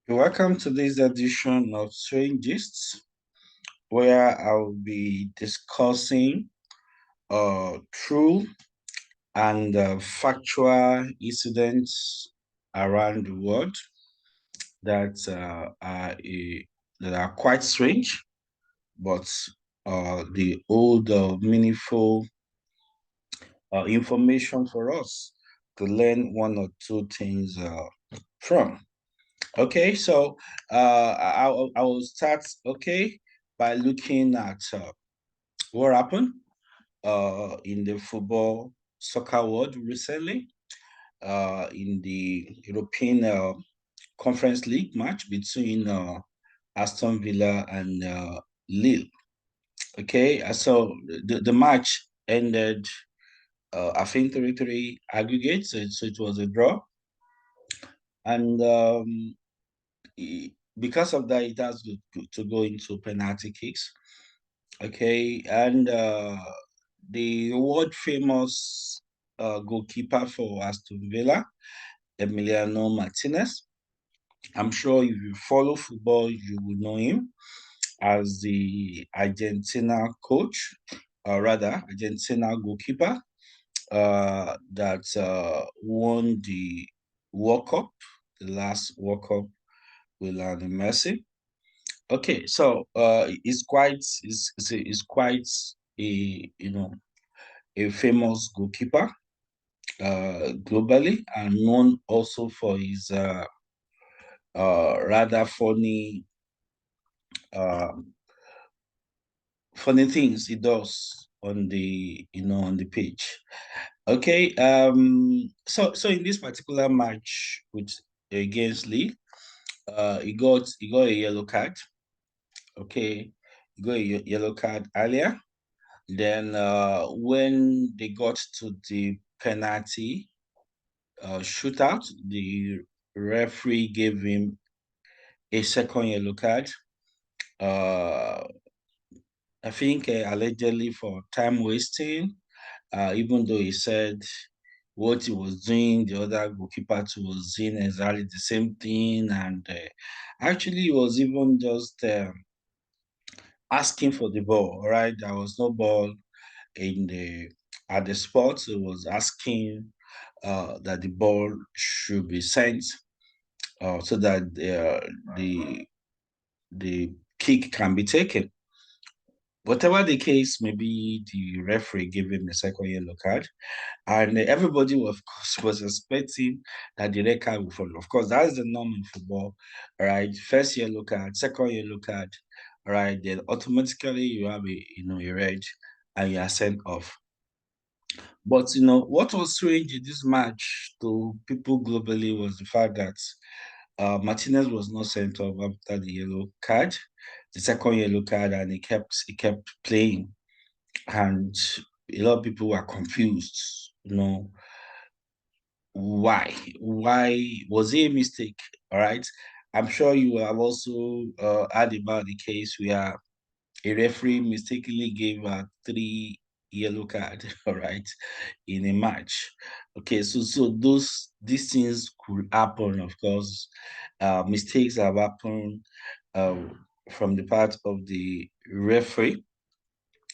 Welcome to this edition of GISTS, where I'll be discussing true and factual incidents around the world that that are quite strange, but the old meaningful information for us to learn one or two things from. Okay, so I will start, okay, by looking at what happened in the football soccer world recently in the European Conference League match between Aston Villa and Lille. Okay, so the match ended, I think, 3-3 aggregate, so it was a draw. And because of that, it has to go into penalty kicks. Okay, and the world famous goalkeeper for Aston Villa, Emiliano Martinez. I'm sure if you follow football, you will know him as the Argentina coach, or rather, Argentina goalkeeper that won the World Cup, the last World Cup with Lionel Messi. Okay, so it's quite a a famous goalkeeper globally and known also for his rather uh, funny things he does on the on the pitch. Okay, so in this particular match with against Lee, he got a yellow card. Okay, he got a yellow card earlier. Then when they got to the penalty shootout, the referee gave him a second yellow card. Uh, I think allegedly for time wasting, even though he said what he was doing, the other goalkeeper too was doing exactly the same thing, and actually he was even just asking for the ball. Right, there was no ball in the at the spot. So he was asking that the ball should be sent so that the kick can be taken. Whatever the case, maybe the referee gave him a second yellow card, and everybody, of course, was expecting that the red card would follow. Of course, that's the norm in football, right? First yellow card, second yellow card, right? Then automatically you have a red, and you are sent off. But what was strange in this match to people globally was the fact that Martinez was not sent off after the yellow card, the second yellow card, and he kept playing, and a lot of people were confused. Why? Why was it a mistake? All right. I'm sure you have also heard about the case where a referee mistakenly gave a three yellow card, all right, in a match. Okay, so these things could happen, of course. Mistakes have happened from the part of the referee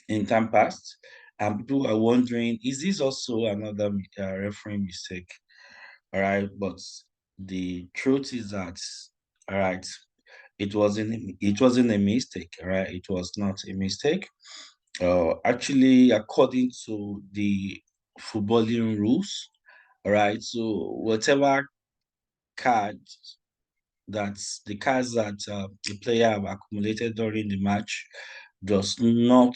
in time past, and people are wondering, is this also another referee mistake? All right, but the truth is that, all right, it wasn't a mistake, all right? It was not a mistake. Actually, according to the footballing rules, all right, so whatever card the cards that the player have accumulated during the match does not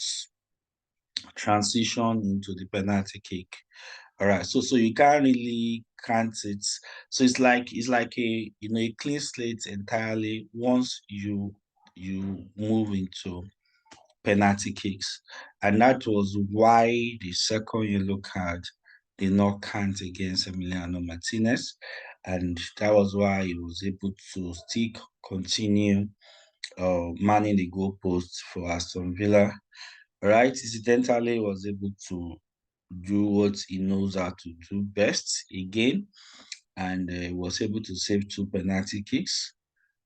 transition into the penalty kick. All right, so you can't really count it. So it's like a clean slate entirely once you move into penalty kicks. And that was why the second yellow card did not count against Emiliano Martinez. And that was why he was able to still continue manning the goalposts for Aston Villa. Right? Incidentally, was able to do what he knows how to do best again, and was able to save two penalty kicks.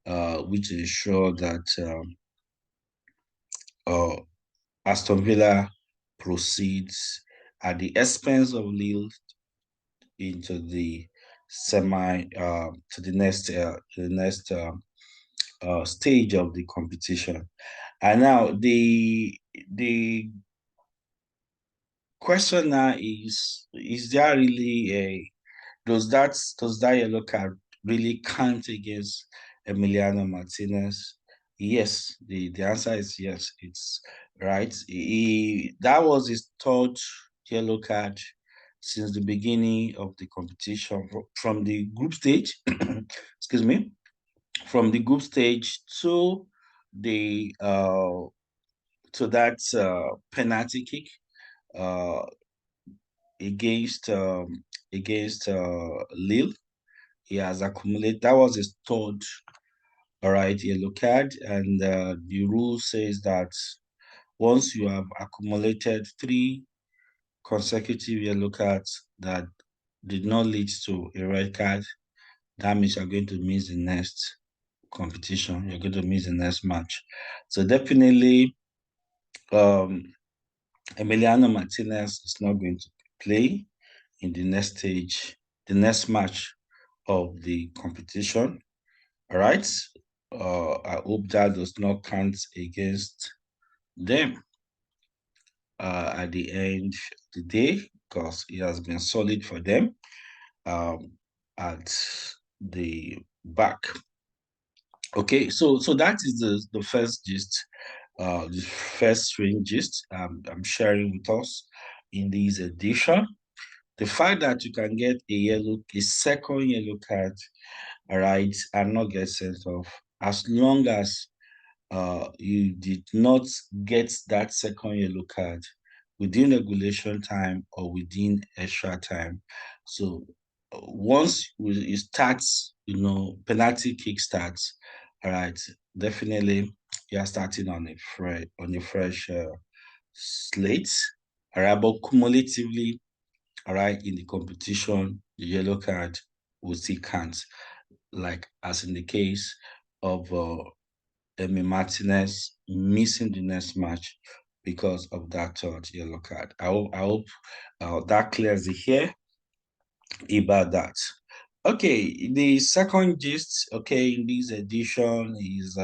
which ensured that Aston Villa proceeds at the expense of Lille into the semi to the next stage of the competition. And now the question now is there really a does that yellow card really count against Emiliano Martinez? Yes, the answer is yes. It's right. That was his third yellow card since the beginning of the competition from the group stage. Excuse me, from the group stage the to that penalty kick uh, against Lille. He has accumulated. That was his third, all right, yellow card, and the rule says that once you have accumulated three consecutive yellow cards that did not lead to a red card, that means you're going to miss the next competition. You're going to miss the next match. So definitely, um, Emiliano Martinez is not going to play in the next stage, the next match of the competition. All right. I hope that does not count against them at the end of the day because it has been solid for them um, at the back. Okay, so that is the first gist, the first string gist I'm sharing with us in this edition. The fact that you can get a second yellow card, all right, and not get sent off, as long as you did not get that second yellow card within regulation time or within extra time. So once it starts, penalty kick starts, all right, definitely you are starting on a fresh slate. All right, but cumulatively, all right, in the competition, the yellow card will still count, like as in the case of Emi Martinez missing the next match because of that third yellow card. I hope that clears the air about that. Okay, the second gist, okay, in this edition is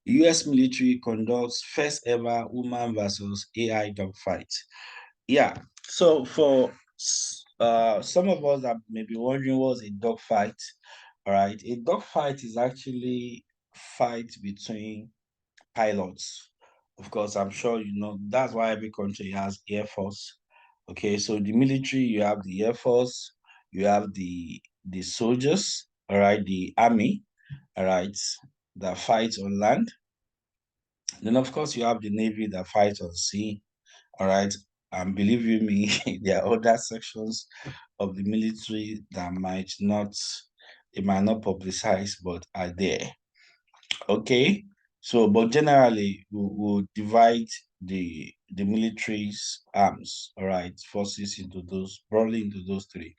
US military conducts first ever woman versus AI dogfight. Yeah, so for some of us that may be wondering what's a dogfight, all right, a dogfight is actually fight between pilots. Of course, I'm sure you know that's why every country has air force. Okay, so the military, you have the air force, you have the soldiers, all right, the army, all right, that fights on land. Then of course you have the navy that fights on sea, all right. And believe you me, there are other sections of the military that might not publicize, but are there. Okay, so but generally we'll divide the military's arms, all right, forces into those broadly into those three.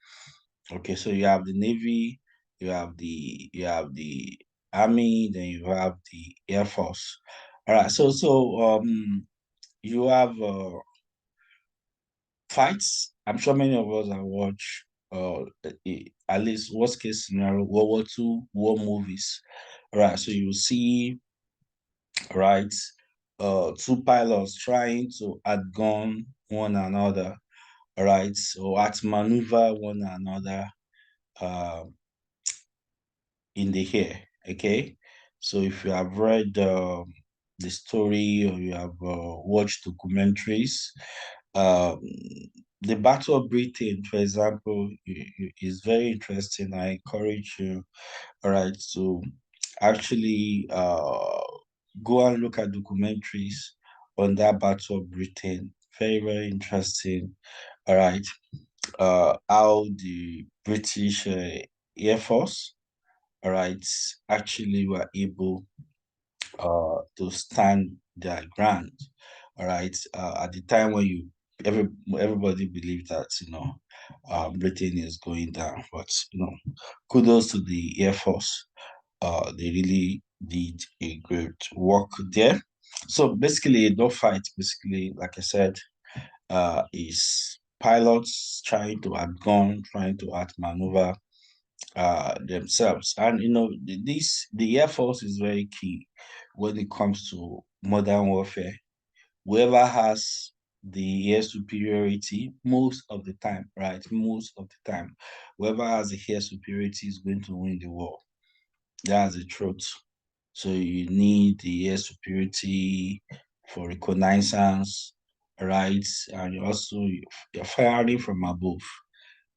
Okay, so you have the navy, you have the army, then you have the air force. All right, so you have fights. I'm sure many of us have watched at least worst case scenario World War II war movies. All right, so you see, right? Two pilots trying to outgun one another, right? Or outmaneuver one another uh, in the air, okay? So if you have read the story or you have watched documentaries, um, the Battle of Britain, for example, is very interesting. I encourage you, all right, to actually go and look at documentaries on that Battle of Britain. Very, very interesting. All right. How the British Air Force, all right, actually were able to stand their ground. All right. At the time when everybody believed that, Britain is going down, but kudos to the Air Force. they really did a great work there. So basically, a dogfight, basically, like I said, is pilots trying to outgun, trying to outmaneuver themselves. And the Air Force is very key when it comes to modern warfare. Whoever has the air superiority most of the time, right? Most of the time, whoever has the air superiority is going to win the war. That's the truth. So you need the air superiority for reconnaissance, right? And you're firing from above.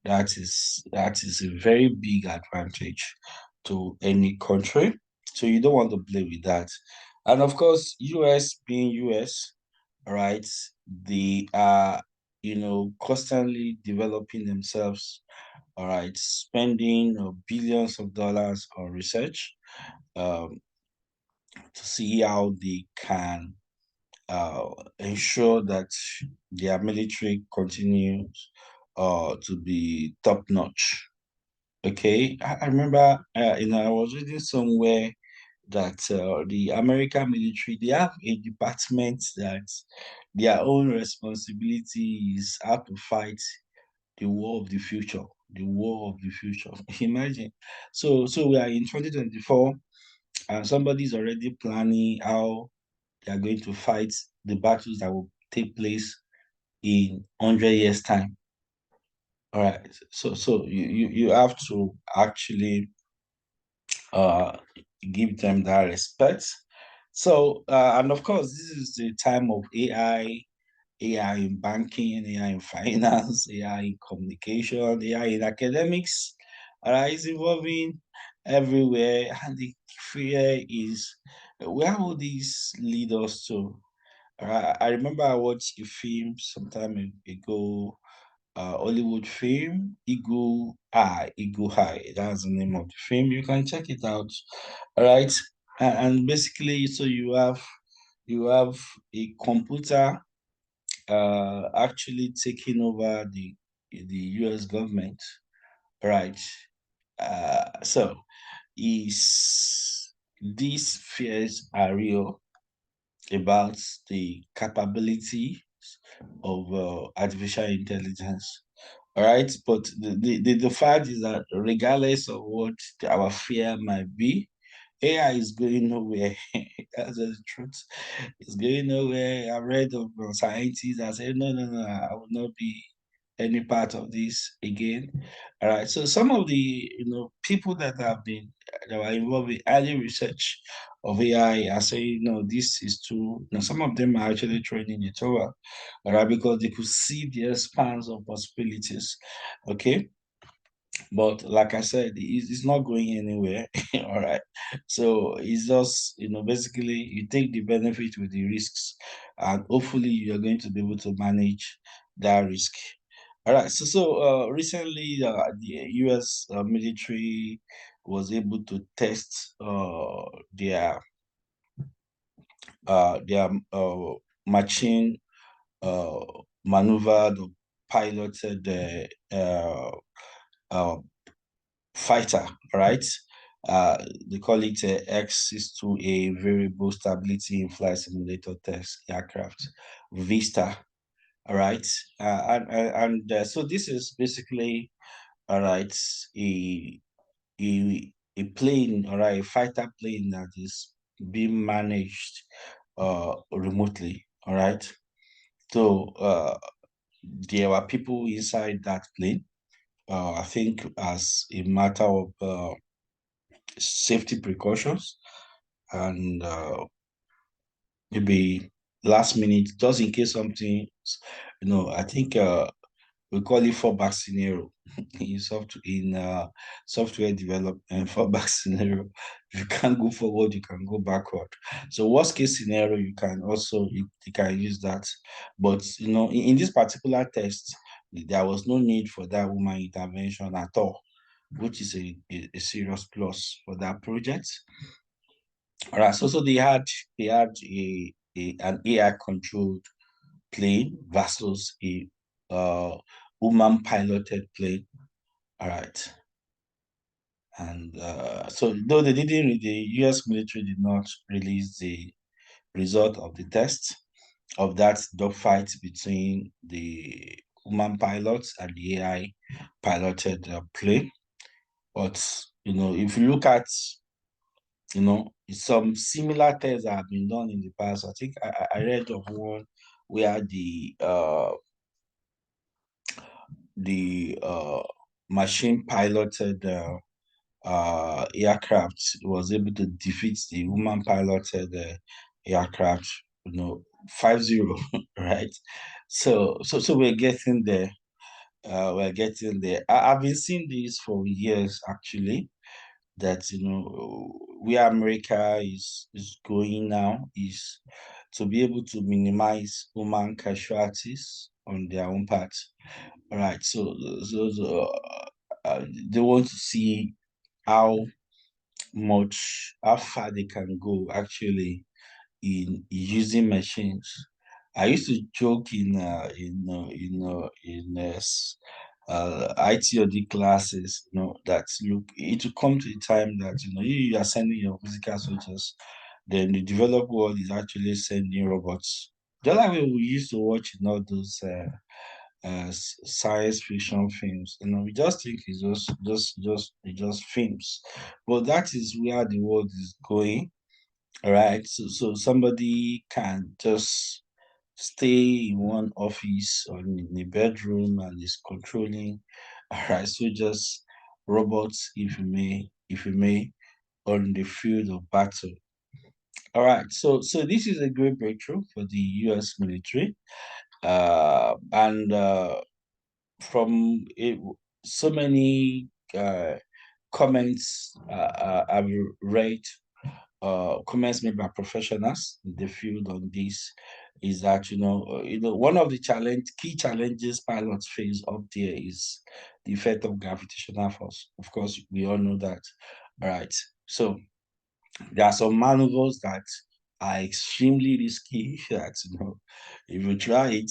That is a very big advantage to any country. So you don't want to play with that. And of course, US being US, right? They are, constantly developing themselves, all right, spending billions of dollars on research um, to see how they can uh, ensure that their military continues to be top notch. Okay, I remember, I was reading somewhere that the American military, they have a department that their own responsibility is how to fight the war of the future, the war of the future. Imagine. So we are in 2024, and somebody's already planning how they are going to fight the battles that will take place in 100 years' time. All right. So you have to actually uh give them that respect. So and of course this is the time of AI in banking, AI in finance, AI in communication, AI in academics. All right, it's evolving everywhere, and the fear is where will this lead us to? I remember I watched a film some time ago, Hollywood film, Eagle High. That's the name of the film. You can check it out. All right. And basically, so you have a computer actually taking over the US government. Right. So is these fears are real about the capability of artificial intelligence. All right, but the fact is that regardless of what our fear might be, AI is going nowhere. That's the truth. It's going nowhere. I read of scientists that say, no, no, no, I will not be any part of this again. All right. So some of the people that were involved in early research of AI are saying, no, this is too. Now some of them are actually training it over, all right, because they could see the expanse of possibilities. Okay. But like I said, it's not going anywhere. All right. So it's just, basically you take the benefit with the risks, and hopefully you're going to be able to manage that risk. All right. So recently, the US military was able to test their machine uh, maneuvered or piloted uh, fighter, right? They call it X62A Variable Stability in Flight Simulator Test Aircraft, Vista, all right? So this is basically, all right, a, a plane, all right, a fighter plane that is being managed remotely, all right? So there were people inside that plane. I think as a matter of safety precautions and maybe last minute, just in case something, I think we call it fallback scenario in software development. Fallback scenario, if you can't go forward, you can go backward. So worst case scenario, you can use that. But in this particular test, there was no need for that woman intervention at all, which is a serious plus for that project. All right, so they had an AI controlled plane versus a woman piloted plane. All right, And so, though they didn't, the U.S. military did not release the result of the test of that dogfight between the human pilots and the AI piloted plane. But if you look at some similar tests that have been done in the past. I think I read of one where the machine piloted aircraft was able to defeat the human piloted aircraft, 5-0, right? So we're getting there. We're getting there. I've been seeing this for years, actually, that where America is going now is to be able to minimize human casualties on their own part. All right, they want to see how how far they can go actually in using machines. I used to joke in ITOD classes, that look, it will come to a time that you are sending your physical soldiers, then the developed world is actually sending robots. Just like we used to watch in all those science fiction films. We just think it's just films, but that is where the world is going. All right. So somebody can just stay in one office or in a bedroom and is controlling. All right. So just robots, if you may, on the field of battle. All right. So this is a great breakthrough for the U.S. military. And from it, so many comments I've read, comments made by professionals in the field on this is that one of the key challenges pilots face up there is the effect of gravitational force. Of course, we all know that. All right. So there are some maneuvers that are extremely risky that if you try it,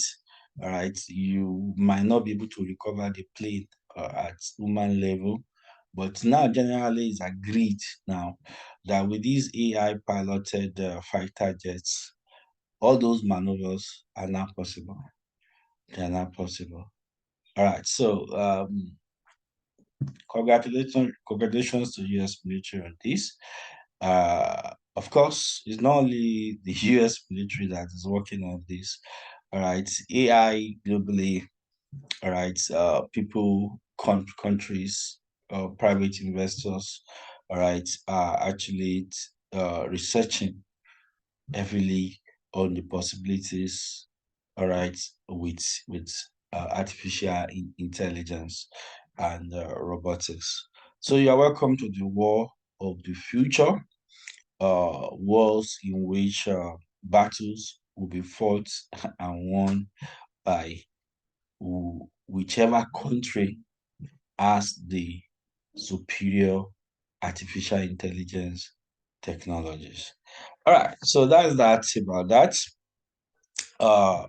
all right, you might not be able to recover the plane at human level. But now generally it's agreed now that with these AI piloted fighter jets, all those maneuvers are now possible. They are now possible. All right, so congratulations to US military on this. Of course, it's not only the US military that is working on this. All right, AI globally. All right, people, countries, private investors. All right, are actually researching heavily on the possibilities. All right, with artificial intelligence and robotics. So you are welcome to the war of the future, wars in which battles will be fought and won by whichever country has the superior artificial intelligence technologies. All right, so that's that about that. Uh,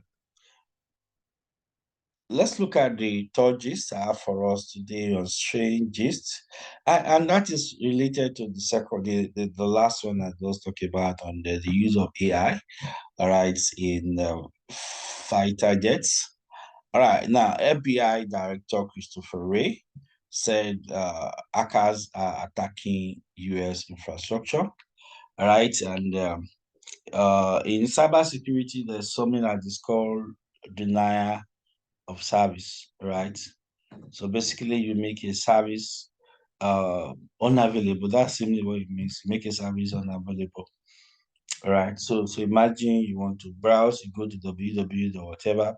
let's look at the third gist I have for us today on strange gists, and that is related to the second, the last one I just talked about on the use of AI. All right, in fighter jets. All right, now FBI Director Christopher Wray said hackers are attacking U.S. infrastructure. All right, and in cybersecurity, there's something that is called denial of service. Right, so basically, you make a service unavailable. That's simply what it means. Make a service unavailable. All right, so imagine you want to browse, you go to www or whatever,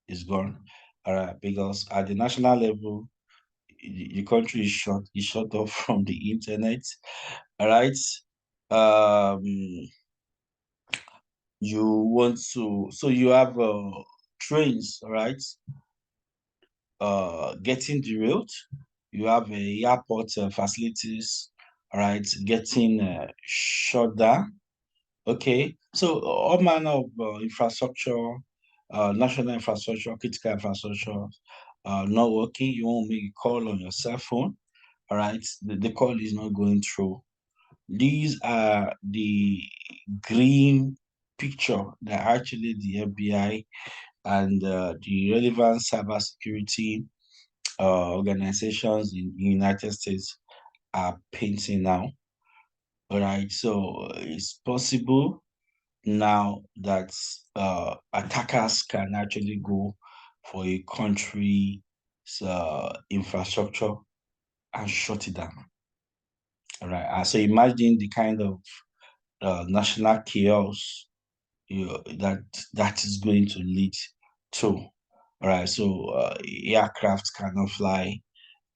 it's gone. All right, because at the national level, the country is shut off from the internet. All right. Um, you want to, so you have trains, all right, getting derailed. You have airport facilities, all right, getting shut down. Okay, so all manner of infrastructure, national infrastructure, critical infrastructure, not working. You won't make a call on your cell phone. all right, the call is not going through. These are the green picture that actually the FBI and the relevant cybersecurity organizations in the United States are painting now. All right, so it's possible now that attackers can actually go for a country's infrastructure and shut it down. All right, so imagine the kind of national chaos that is going to lead to. All right, so aircraft cannot fly,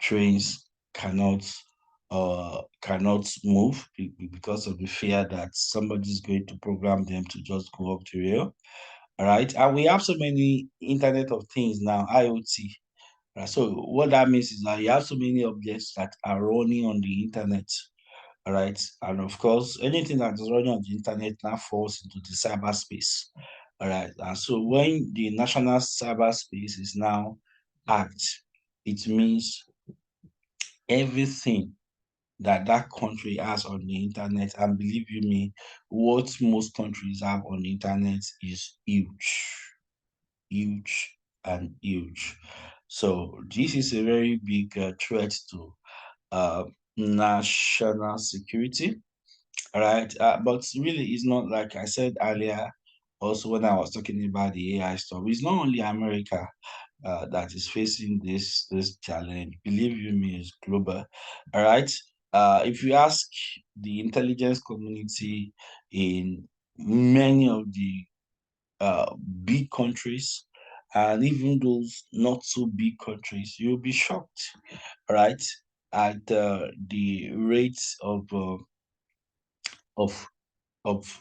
trains cannot move because of the fear that somebody is going to program them to just go up the rail. All right, and we have so many Internet of Things now, IoT. Right? So what that means is that you have so many objects that are running on the internet. All right, and of course, anything that is running on the internet now falls into the cyberspace. All right, and so when the national cyberspace is now hacked, it means everything that that country has on the internet, and believe you me, what most countries have on the internet is huge, huge, and huge. So this is a very big threat to uh, national security. All right, but really, it's not like I said earlier. Also, when I was talking about the AI stuff, it's not only America that is facing this challenge. Believe you me, it's global. All right. If you ask the intelligence community in many of the uh, big countries and even those not so big countries, you'll be shocked, right, at the rates of of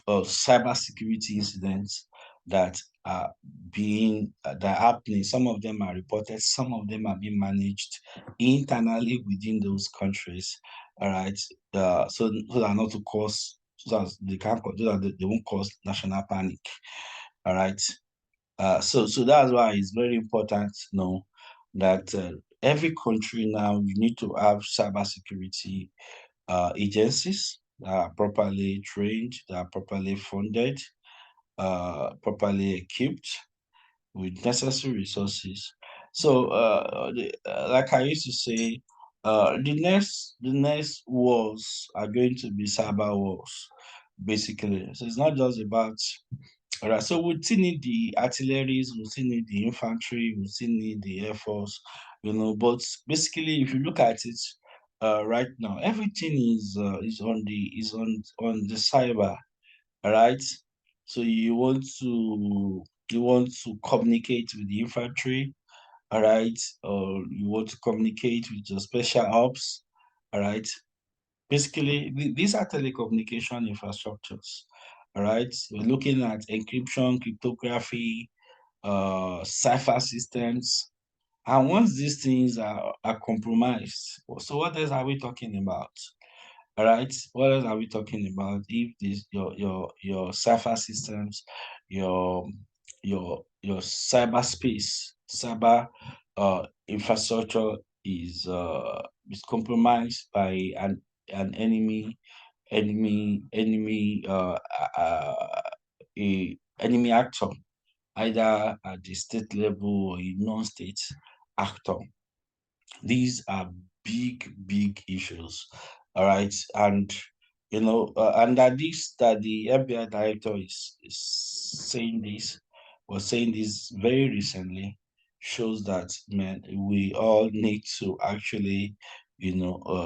cybersecurity incidents that are that are happening. Some of them are reported, some of them are being managed internally within those countries. All right, so that not to cause so that they can't so that they won't cause national panic. All right, so that's why it's very important to know that every country now you need to have cybersecurity agencies that are properly trained, that are properly funded, properly equipped with necessary resources. So, like I used to say, the next wars are going to be cyber wars, basically. So it's not just about. All right, so we still need the artilleries, we still need the infantry, we still need the air force, But basically, if you look at it, right now, everything is on the cyber. All right, so you want to communicate with the infantry, all right, or you want to communicate with your special ops, all right. Basically, these are telecommunication infrastructures. All right. We're looking at encryption, cryptography, cipher systems. And once these things are compromised, so what else are we talking about? All right. What else are we talking about? If this your cipher systems, your your cyberspace, cyber infrastructure is compromised by an enemy a enemy actor, either at the state level or a non-state actor. These are big issues. All right, and and that the FBI director is saying this, was saying this very recently, shows that, man, we all need to actually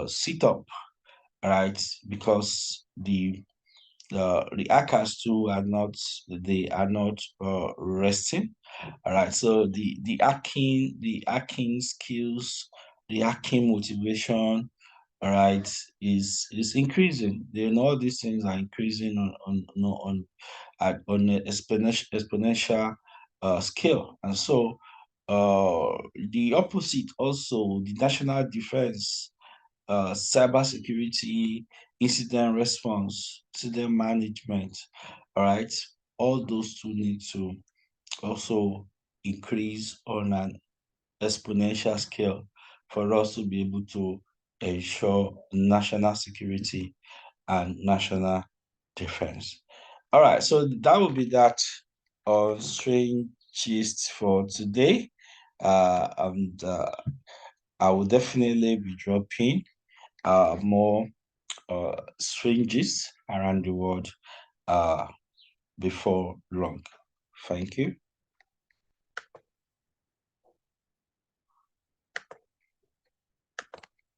sit up, all right, because the hackers too are not, they are not resting. All right, so the hacking skills, the hacking motivation, all right, is increasing. All these things are increasing on an exponential scale. And so the opposite also, the national defense, cybersecurity, incident response, incident management. All right. All those two need to also increase on an exponential scale for us to be able to ensure national security and national defense. All right, so that will be that on strange gist for today. And I will definitely be dropping more strange gists around the world before long. Thank you.